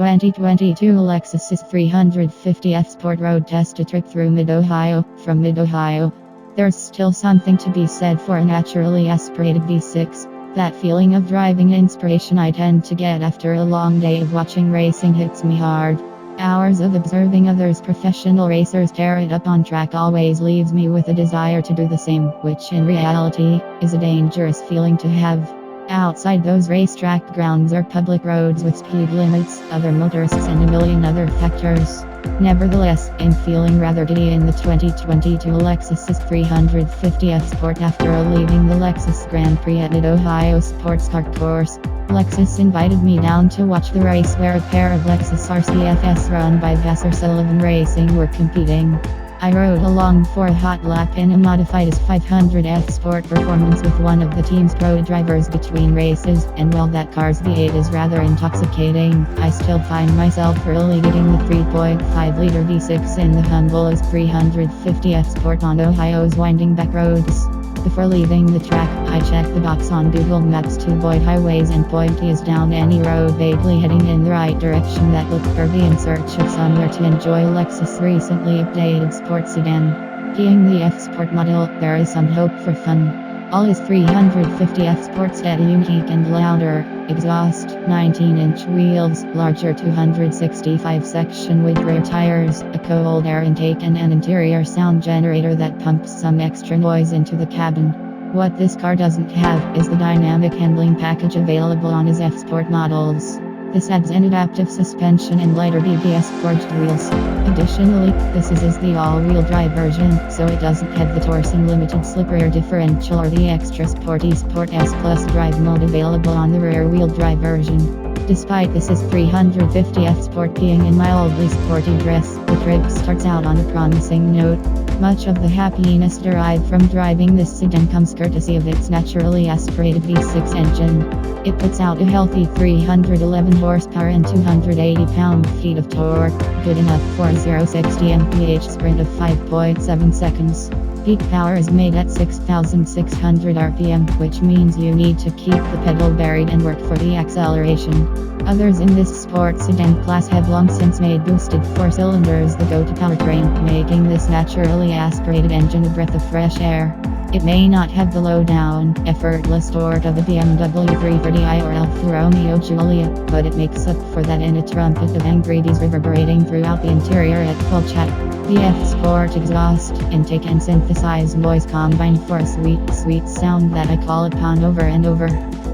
2022 Lexus is 350F Sport Road Test a trip through Mid-Ohio. From Mid-Ohio, there's still something to be said for a naturally aspirated V6. That feeling of driving inspiration I tend to get after a long day of watching racing hits me hard. Hours of observing others professional racers tear it up on track always leaves me with a desire to do the same, which in reality is a dangerous feeling to have. Outside those racetrack grounds are public roads with speed limits, other motorists and a million other factors. Nevertheless, I'm feeling rather giddy in the 2022 Lexus 350F Sport after leaving the Lexus Grand Prix at Mid-Ohio Sports Car Course. Lexus invited me down to watch the race where a pair of Lexus RCFS run by Vassar Sullivan Racing were competing. I rode along for a hot lap in a modified S500F Sport performance with one of the team's pro drivers between races, and while that car's V8 is rather intoxicating, I still find myself really getting the 3.5-liter V6 in the humble S350F Sport on Ohio's winding back roads. Before leaving the track, I checked the box on Google Maps to avoid highways and point ease down any road vaguely heading in the right direction that looked curvy in search of somewhere to enjoy Lexus' recently updated sports sedan. Being the F Sport model, there is some hope for fun. All his 350F Sports get a unique and louder exhaust, 19-inch wheels, larger 265 section with rear tires, a cold air intake and an interior sound generator that pumps some extra noise into the cabin. What this car doesn't have is the dynamic handling package available on his F Sport models. This adds an adaptive suspension and lighter BBS forged wheels. Additionally, this is the all-wheel drive version, so it doesn't have the Torsen limited slip rear differential or the extra sporty Sport S Plus drive mode available on the rear-wheel drive version. Despite this 350F Sport being in mildly sporty dress, the trip starts out on a promising note. Much of the happiness derived from driving this sedan comes courtesy of its naturally aspirated V6 engine. It puts out a healthy 311 horsepower and 280 pound-feet of torque, good enough for a 0-60 mph sprint of 5.7 seconds. Peak power is made at 6,600 RPM, which means you need to keep the pedal buried and work for the acceleration. Others in this sports sedan class have long since made boosted 4 cylinders the go-to powertrain, making this naturally aspirated engine a breath of fresh air. It may not have the low-down, effortless torque of a BMW 330i or Alfa Romeo Giulia, but it makes up for that in a trumpet of angry bees reverberating throughout the interior at full chat. The F Sport exhaust, intake and synthesized noise combine for a sweet sound that I call upon over and over.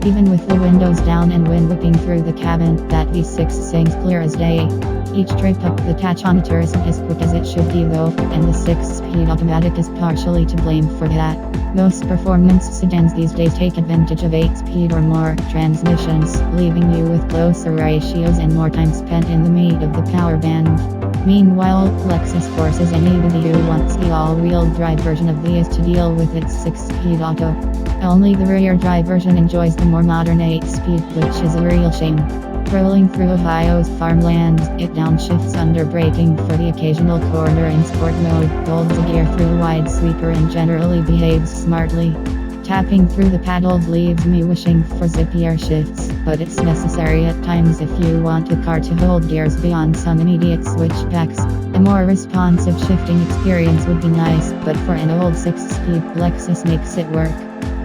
Even with the windows down and wind whipping through the cabin, that V6 sings clear as day. Each trip up the tachometer isn't as quick as it should be though, and the 6-speed automatic is partially to blame for that. Most performance sedans these days take advantage of 8-speed or more transmissions, leaving you with closer ratios and more time spent in the meat of the power band. Meanwhile, Lexus forces anybody who wants the all-wheel drive version of these to deal with its 6-speed auto. Only the rear drive version enjoys the more modern 8-speed, which is a real shame. Rolling through Ohio's farmlands, it downshifts under braking for the occasional corner in sport mode, holds a gear through a wide sweeper and generally behaves smartly. Tapping through the paddles leaves me wishing for zippier shifts, but it's necessary at times if you want a car to hold gears beyond some immediate switchbacks. A more responsive shifting experience would be nice, but for an old 6-speed, Lexus makes it work.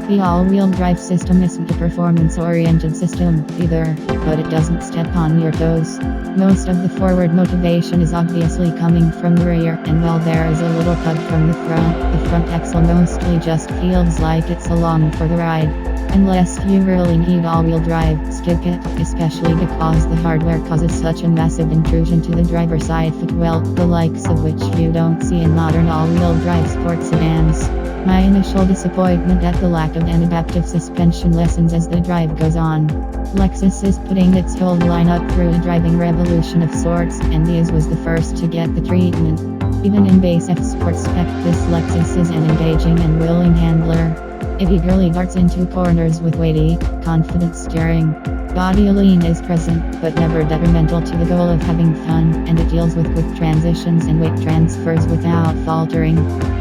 The all-wheel drive system isn't a performance-oriented system either, but it doesn't step on your toes. Most of the forward motivation is obviously coming from the rear, and while there is a little tug from the front axle mostly just feels like it's along for the ride. Unless you really need all-wheel drive, skip it, especially because the hardware causes such a massive intrusion to the driver's side footwell, the likes of which you don't see in modern all-wheel drive sports sedans. My initial disappointment at the lack of an adaptive suspension lessens as the drive goes on. Lexus is putting its whole lineup through a driving revolution of sorts, and these was the first to get the treatment. Even in base F Sport spec, this Lexus is an engaging and willing handler. It eagerly darts into corners with weighty, confident steering. Body lean is present, but never detrimental to the goal of having fun, and it deals with quick transitions and weight transfers without faltering.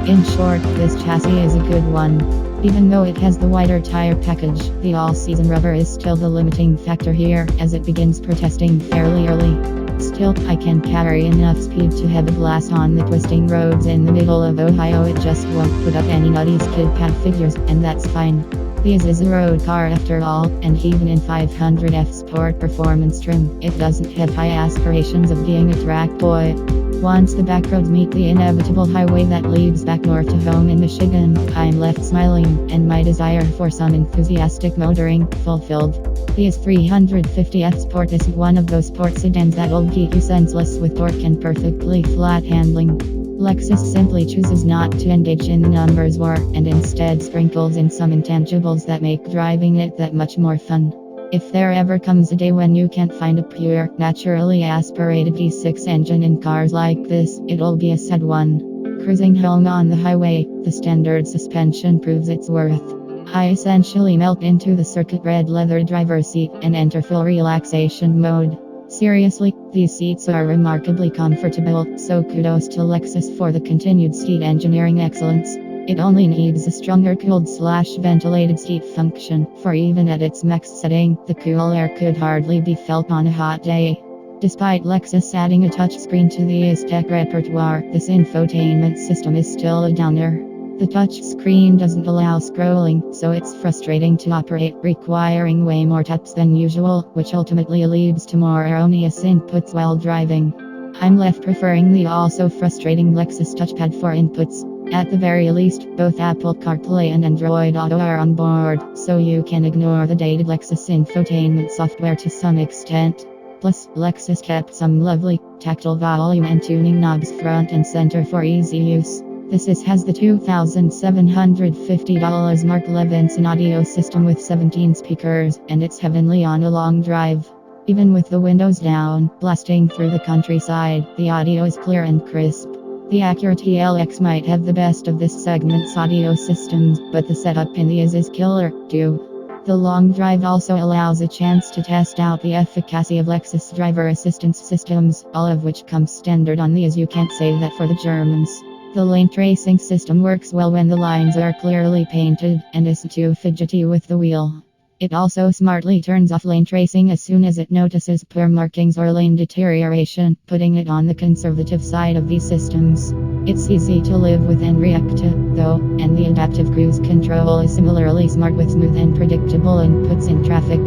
In short, this chassis is a good one. Even though it has the wider tire package, the all-season rubber is still the limiting factor here, as it begins protesting fairly early. Still, I can carry enough speed to have a blast on the twisting roads in the middle of Ohio. It just won't put up any nutty skid pad figures, and that's fine. This is a road car after all, and even in 500F Sport Performance trim, it doesn't have high aspirations of being a track boy. Once the back roads meet the inevitable highway that leads back north to home in Michigan, I'm left smiling, and my desire for some enthusiastic motoring fulfilled. The 350F Sport isn't one of those sports sedans that'll keep you senseless with torque and perfectly flat handling. Lexus simply chooses not to engage in the numbers war, and instead sprinkles in some intangibles that make driving it that much more fun. If there ever comes a day when you can't find a pure, naturally aspirated V6 engine in cars like this, it'll be a sad one. Cruising home on the highway, the standard suspension proves its worth. I essentially melt into the circuit red leather driver's seat and enter full relaxation mode. Seriously, these seats are remarkably comfortable, so kudos to Lexus for the continued seat engineering excellence. It only needs a stronger cooled/ventilated seat function, for even at its max setting, the cool air could hardly be felt on a hot day. Despite Lexus adding a touchscreen to the tech repertoire, this infotainment system is still a downer. The touchscreen doesn't allow scrolling, so it's frustrating to operate, requiring way more taps than usual, which ultimately leads to more erroneous inputs while driving. I'm left preferring the also frustrating Lexus touchpad for inputs. At the very least, both Apple CarPlay and Android Auto are on board, so you can ignore the dated Lexus infotainment software to some extent. Plus, Lexus kept some lovely, tactile volume and tuning knobs front and center for easy use. This has the $2,750 Mark Levinson audio system with 17 speakers, and it's heavenly on a long drive. Even with the windows down, blasting through the countryside, the audio is clear and crisp. The Acura TLX might have the best of this segment's audio systems, but the setup in the is killer, too. The long drive also allows a chance to test out the efficacy of Lexus driver assistance systems, all of which come standard on the you can't say that for the Germans. The lane tracing system works well when the lines are clearly painted, and isn't too fidgety with the wheel. It also smartly turns off lane tracing as soon as it notices poor markings or lane deterioration, putting it on the conservative side of these systems. It's easy to live with and react to, though, and the adaptive cruise control is similarly smart with smooth and predictable inputs in traffic.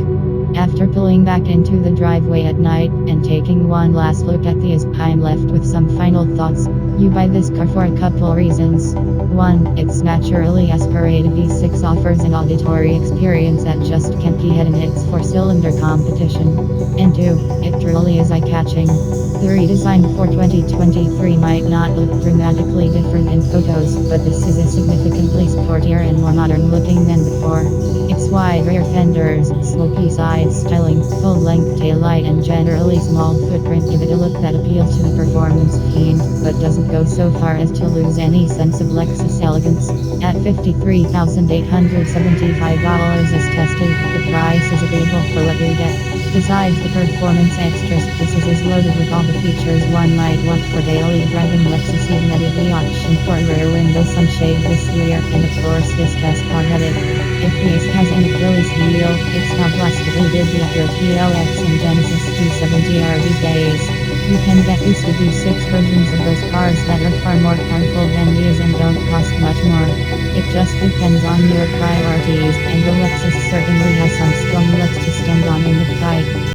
After pulling back into the driveway at night and taking one last look at these, I'm left with some final thoughts. You buy this car for a couple reasons. 1. Its naturally aspirated V6 offers an auditory experience that just can't be had in its 4-cylinder competition. And 2. It truly is eye-catching. The redesign for 2023 might not look dramatically different in photos, but this is a significantly sportier and more modern looking than before. Its wide rear fenders, slopey side styling, full-length taillight and generally small footprint give it a look that appeals to the performance fiend, but doesn't go so far as to lose any sense of Lexus elegance. At $53,875 as tested, the price is agreeable for what you get. Besides the performance extras, this is loaded with all the features one might want for daily driving. Lexus even added the option for rear window sunshade this year, and of course this test car had it. If this has an Achilles heel, it's how blastably did the Acura TLX and Genesis G70R these days. You can get used to these 6 versions of those cars that are far more powerful than these and don't cost much more. It just depends on your priorities, and the Lexus certainly has some strong